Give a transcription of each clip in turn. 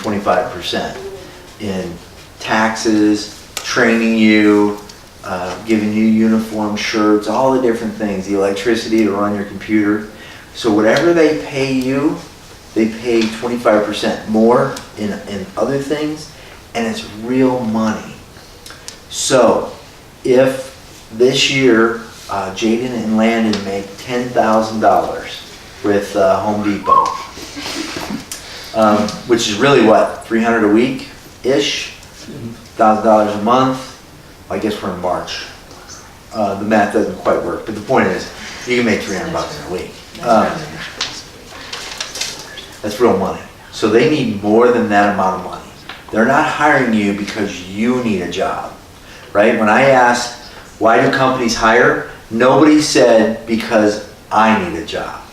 25% in taxes, training you, giving you uniform shirts, all the different things, the electricity to run your computer. So whatever they pay you, they pay 25% more in other things, and it's real money. So if this year Jaden and Landon make $10,000 with Home Depot, which is really what, $300 a week-ish, $1,000 a month. I guess we're in March. The math doesn't quite work, but the point is, you can make $300 in a week. That's real money. So they need more than that amount of money. They're not hiring you because you need a job, right? When I asked, why do companies hire? Nobody said, because I need a job.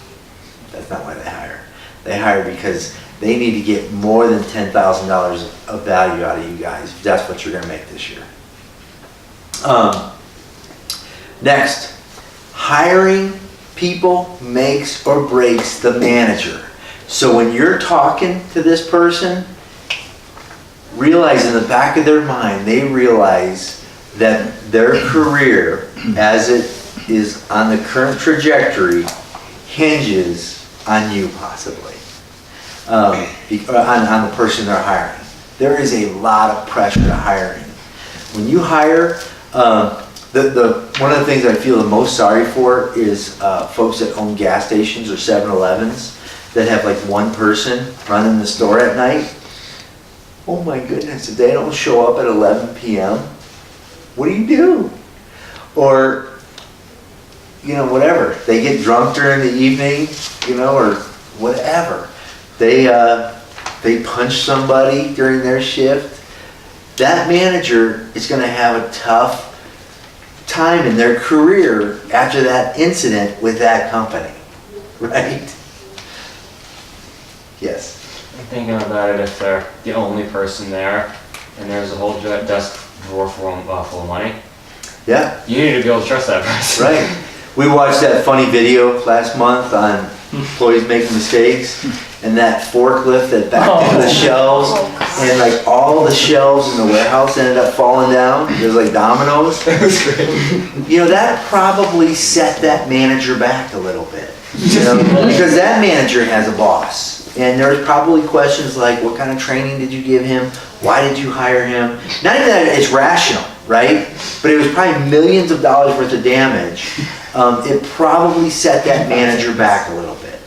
That's not why they hire. They hire because they need to get more than $10,000 of value out of you guys, if that's what you're going to make this year. Next, hiring people makes or breaks the manager. So when you're talking to this person, realize in the back of their mind, they realize that their career, as it is on the current trajectory, hinges on you possibly, on the person they're hiring. There is a lot of pressure to hiring. When you hire, one of the things I feel the most sorry for is folks that own gas stations or 7-Elevens that have like one person running the store at night. Oh my goodness, if they don't show up at 11 p.m., what do you do? Or, you know, whatever. They get drunk during the evening, you know, or whatever. They punch somebody during their shift. That manager is going to have a tough time in their career after that incident with that company, right? Yes. I'm thinking about it if they're the only person there and there's a whole desk drawer full of money. Yeah. You need to be able to trust that person. Right. We watched that funny video last month on employees making mistakes, and that forklift that backed into the shelves, and like all the shelves in the warehouse ended up falling down. It was like dominoes. That was great. You know, that probably set that manager back a little bit. You know, because that manager has a boss. And there's probably questions like, what kind of training did you give him? Why did you hire him? Not even that it's rational, right? But it was probably millions of dollars worth of damage. It probably set that manager back a little bit.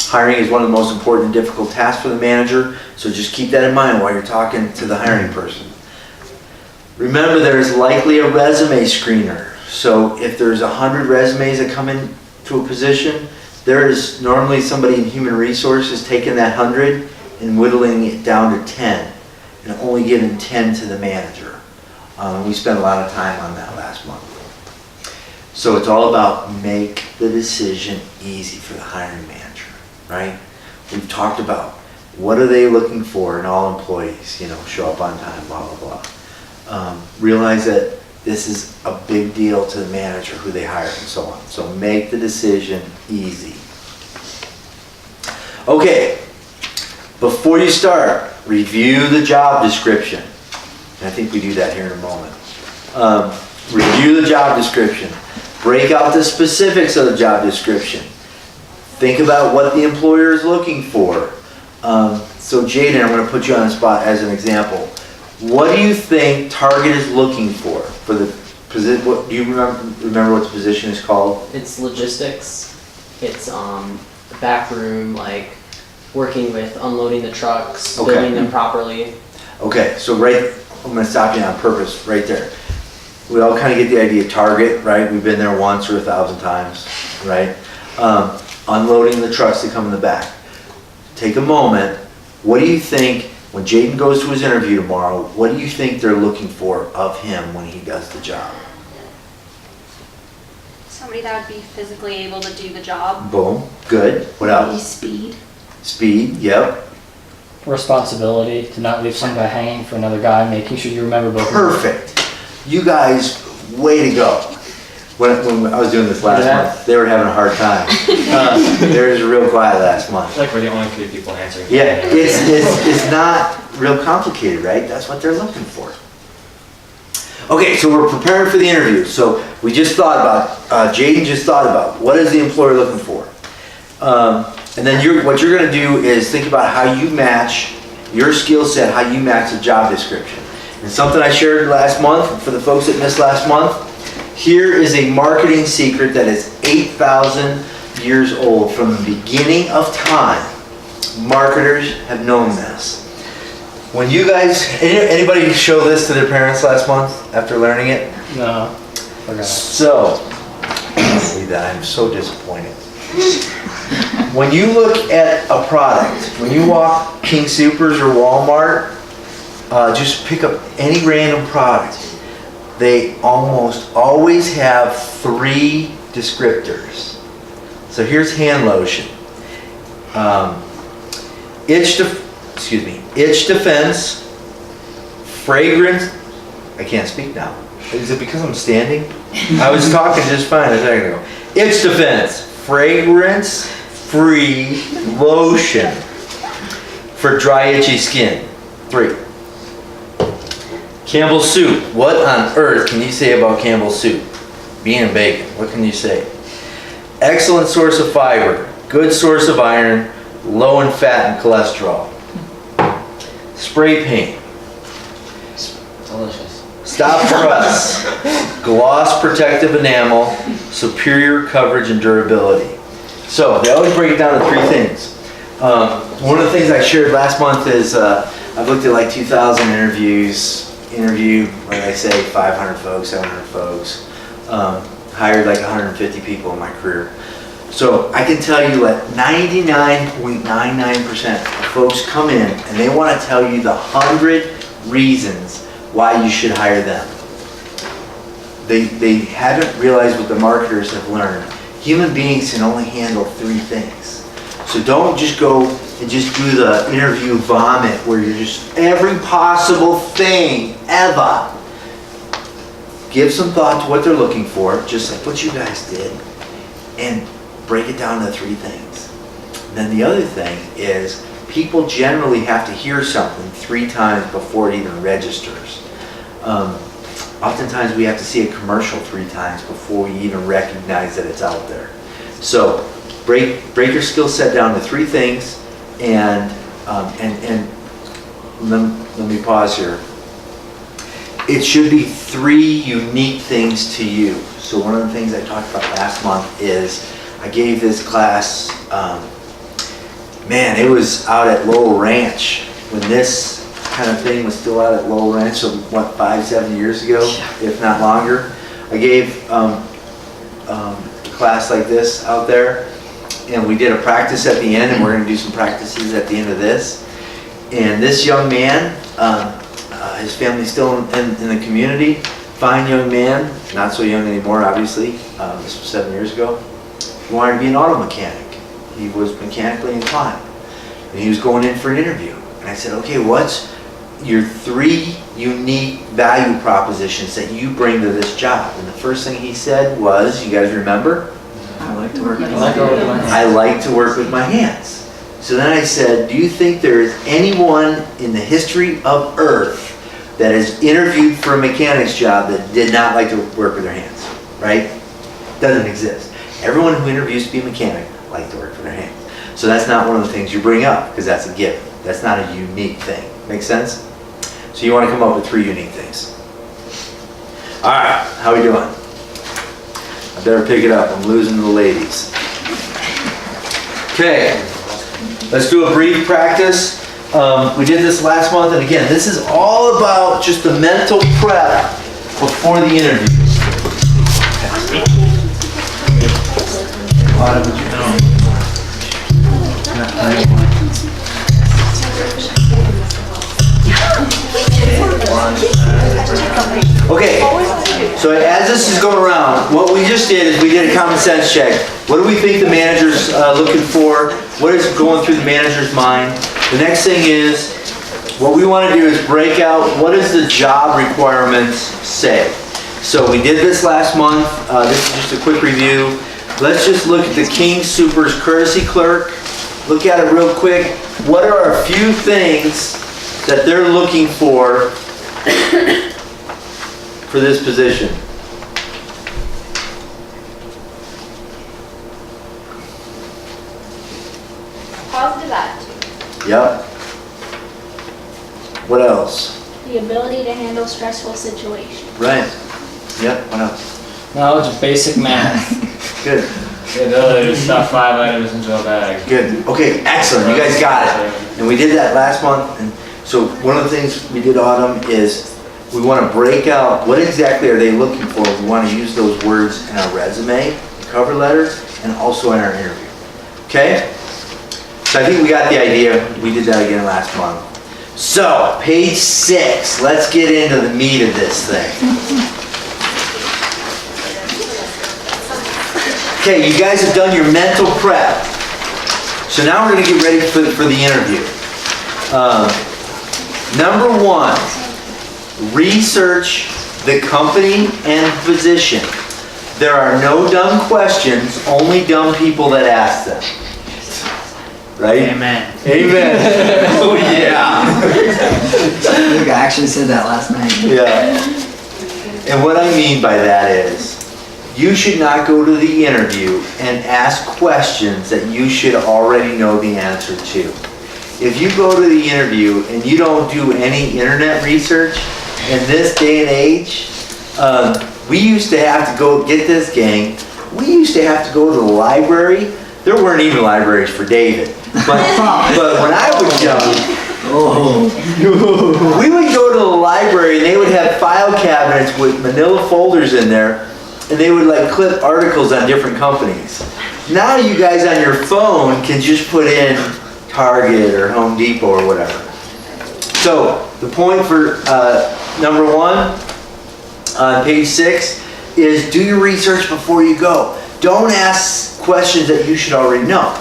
Hiring is one of the most important and difficult tasks for the manager, so just keep that in mind while you're talking to the hiring person. Remember, there's likely a resume screener. So if there's 100 resumes that come in to a position, there is normally somebody in human resources taking that 100 and whittling it down to 10 and only giving 10 to the manager. We spent a lot of time on that last month. So it's all about make the decision easy for the hiring manager, right? We've talked about what are they looking for in all employees, you know, show up on time, blah, blah, blah. Realize that this is a big deal to the manager who they hire and so on. So make the decision easy. Okay, before you start, review the job description. And I think we do that here in a moment. Review the job description. Break out the specifics of the job description. Think about what the employer is looking for. So Jaden, I'm going to put you on the spot as an example. What do you think Target is looking for the position? What do you remember what the position is called? It's logistics. It's back room, like working with unloading the trucks, Okay. building them properly. Okay, so I'm going to stop you on purpose right there. We all kind of get the idea of Target, right? We've been there once or 1,000 times, right? Unloading the trucks that come in the back. Take a moment. What do you think? When Jaden goes to his interview tomorrow, what do you think they're looking for of him when he does the job? Somebody that would be physically able to do the job. Boom. Good. What else? Speed. Speed. Yep. Responsibility to not leave some guy hanging for another guy, making sure you remember both. Perfect. You guys, way to go. when I was doing this last Yeah. month, they were having a hard time. They was real quiet last month. It's like we're the only 3 people answering. Yeah, it's not real complicated, right? That's what they're looking for. Okay, so we're preparing for the interview. So we just thought about, Jaden just thought about, what is the employer looking for? And then what you're gonna do is think about how you match your skill set, how you match the job description. And something I shared last month, for the folks that missed last month, here is a marketing secret that is 8,000 years old. From the beginning of time, marketers have known this. When you guys, anybody show this to their parents last month after learning it? No, forgot. So, see that, I'm so disappointed. When you look at a product, when you walk King Soopers or Walmart, just pick up any random product. They almost always have 3 descriptors. So here's hand lotion. Itch defense, fragrance, I can't speak now. Is it because I'm standing? I was talking just fine a second ago. Itch defense, fragrance free lotion for dry itchy skin. 3. Campbell's soup. What on earth can you say about Campbell's soup? Bean and bacon. What can you say? Excellent source of fiber, good source of iron, low in fat and cholesterol. Spray paint. Delicious. Stop rust. Gloss protective enamel, superior coverage and durability. So they always break it down to 3 things. One of the things I shared last month is I've looked at like 2,000 interviewed, like I say, 500 folks, 700 folks, hired like 150 people in my career. So I can tell you that 99.99% of folks come in and they want to tell you the 100 reasons why you should hire them. They haven't realized what the marketers have learned. Human beings can only handle 3 things. So don't just go and just do the interview vomit where you're just every possible thing ever. Give some thought to what they're looking for, just like what you guys did, and break it down to 3 things. Then the other thing is people generally have to hear something 3 times before it even registers. Oftentimes we have to see a commercial 3 times before we even recognize that it's out there. So break your skill set down to 3 things, and let me pause here. It should be 3 unique things to you. So one of the things I talked about last month is I gave this class, man, it was out at Lowell Ranch when this kind of thing was still out at Lowell Ranch, so what, 5-7 years ago, if not longer. I gave a class like this out there, and we did a practice at the end, and we're going to do some practices at the end of this. And this young man, his family's still in the community, fine young man, not so young anymore obviously, this was 7 years ago. He wanted to be an auto mechanic. He was mechanically inclined, and he was going in for an interview. And I said, okay, what's your 3 unique value propositions that you bring to this job? And the first thing he said was, you guys remember? I like to work on I like to work with my hands. So then I said, do you think there is anyone in the history of Earth that has interviewed for a mechanic's job that did not like to work with their hands? Right? Doesn't exist. Everyone who interviews to be a mechanic likes to work for their hands. So that's not one of the things you bring up, because that's a gift. That's not a unique thing. Make sense? So you want to come up with 3 unique things. All right, how are we doing? I better pick it up. I'm losing the ladies. Okay, let's do a brief practice. We did this last month, and again, this is all about just the mental prep before the interview. Okay, so as this is going around, what we just did is we did a common sense check. What do we think the manager's looking for? What is going through the manager's mind? The next thing is, what we want to do is break out what does the job requirements say. So we did this last month. This is just a quick review. Let's just look at the King Soopers courtesy clerk. Look at it real quick. What are a few things that they're looking for this position? Positive attitude. Yep. What else? The ability to handle stressful situations. Right. Yep. What else? Knowledge of basic math. Good. The ability to stuff 5 items into a bag. Good. Okay. Excellent. You guys got it. And we did that last month. And so one of the things we did, Autumn, is we want to break out what exactly are they looking for. We want to use those words in our resume, cover letter, and also in our interview. Okay? So I think we got the idea. We did that again last month. So, page 6. Let's get into the meat of this thing. Okay, you guys have done your mental prep. So now we're going to get ready for the interview. Number 1, research the company and position. There are no dumb questions, only dumb people that ask them. Right? Amen. Amen. Oh yeah. I think I actually said that last night. Yeah. And what I mean by that is, you should not go to the interview and ask questions that you should already know the answer to. If you go to the interview and you don't do any internet research, in this day and age, we used to have to go, get this gang, we used to have to go to the library. There weren't even libraries for David. But when I was young, we would go to the library and they would have file cabinets with manila folders in there, and they would like clip articles on different companies. Now you guys on your phone can just put in Target or Home Depot or whatever. So the point for number 1 on page 6 is do your research before you go. Don't ask questions that you should already know.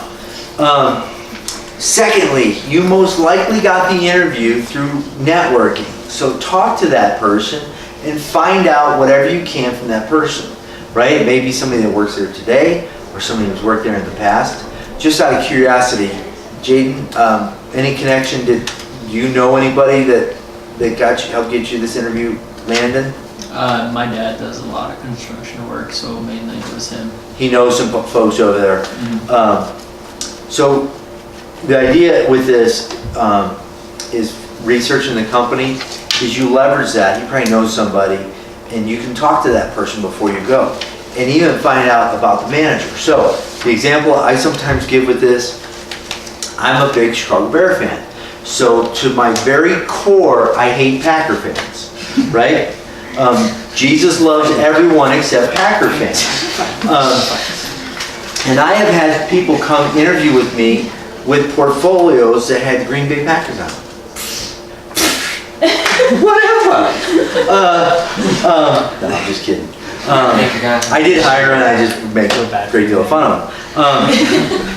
Secondly, you most likely got the interview through networking. So talk to that person and find out whatever you can from that person, right? It may be somebody that works there today or somebody who's worked there in the past. Just out of curiosity, Jaden, any connection? Do you know anybody that helped get you this interview, Landon? My dad does a lot of construction work, so mainly it was him. He knows some folks over there. So the idea with this is researching the company, is you leverage that. You probably know somebody, and you can talk to that person before you go, and even find out about the manager. So the example I sometimes give with this, I'm a big Chicago Bear fan. So to my very core, I hate Packer fans, right? Jesus loves everyone except Packer fans. And I have had people come interview with me with portfolios that had Green Bay Packers on them. Whatever. No, I'm just kidding. I did hire and I just make a great deal of fun of them.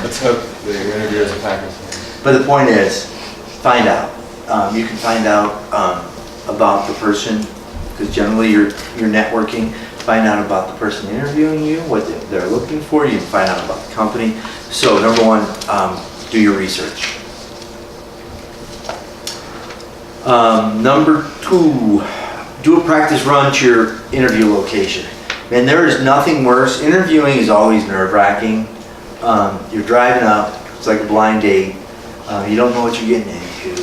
Let's hope the interviewer is a Packers fan. But the point is, find out. You can find out about the person, because generally you're networking. Find out about the person interviewing you, what they're looking for. You can find out about the company. So number 1, do your research. Number 2, do a practice run to your interview location. Man, there is nothing worse. Interviewing is always nerve-wracking. You're driving up. It's like a blind date. You don't know what you're getting into.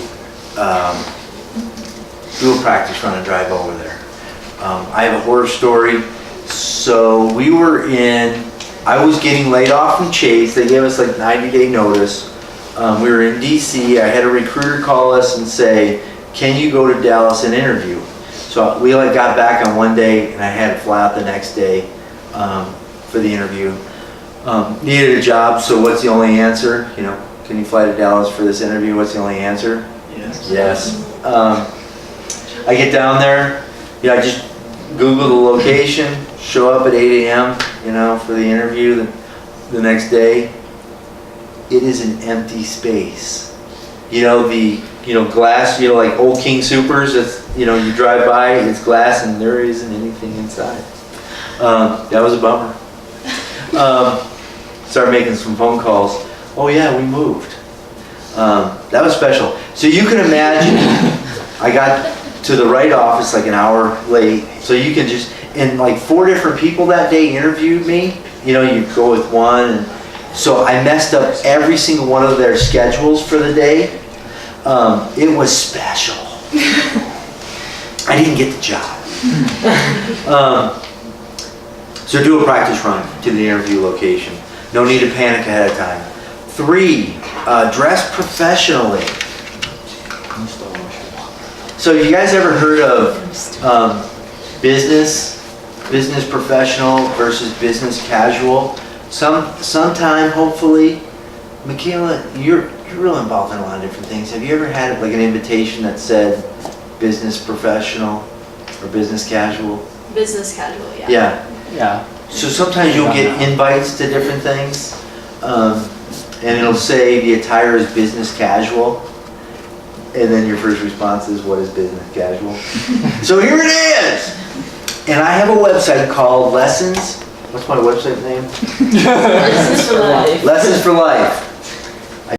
Do a practice run and drive over there. I have a horror story. So I was getting laid off from Chase. They gave us like 90-day notice. We were in DC. I had a recruiter call us and say, can you go to Dallas and interview? So we got back on one day and I had to fly out the next day for the interview. Needed a job, so what's the only answer? Can you fly to Dallas for this interview? What's the only answer? Yes. I get down there, I just Google the location, show up at 8 a.m., for the interview the next day. It is an empty space. The glass, like old King Soopers, you drive by, it's glass and there isn't anything inside. That was a bummer. Started making some phone calls. Oh yeah, we moved. That was special. So you can imagine, I got to the right office like an hour late. So you can just, and like 4 different people that day interviewed me. You go with one. And so I messed up every single one of their schedules for the day. It was special. I didn't get the job. So do a practice run to the interview location. No need to panic ahead of time. 3, dress professionally. So you guys ever heard of business professional versus business casual? Sometime, hopefully, Michaela, you're real involved in a lot of different things. Have you ever had like an invitation that said business professional or business casual? Business casual, yeah. Yeah. Yeah. So sometimes you'll get invites to different things, and it'll say the attire is business casual, and then your first response is, what is business casual? So here it is! And I have a website called Lessons. What's my website name? Lessons for life. Lessons for Life.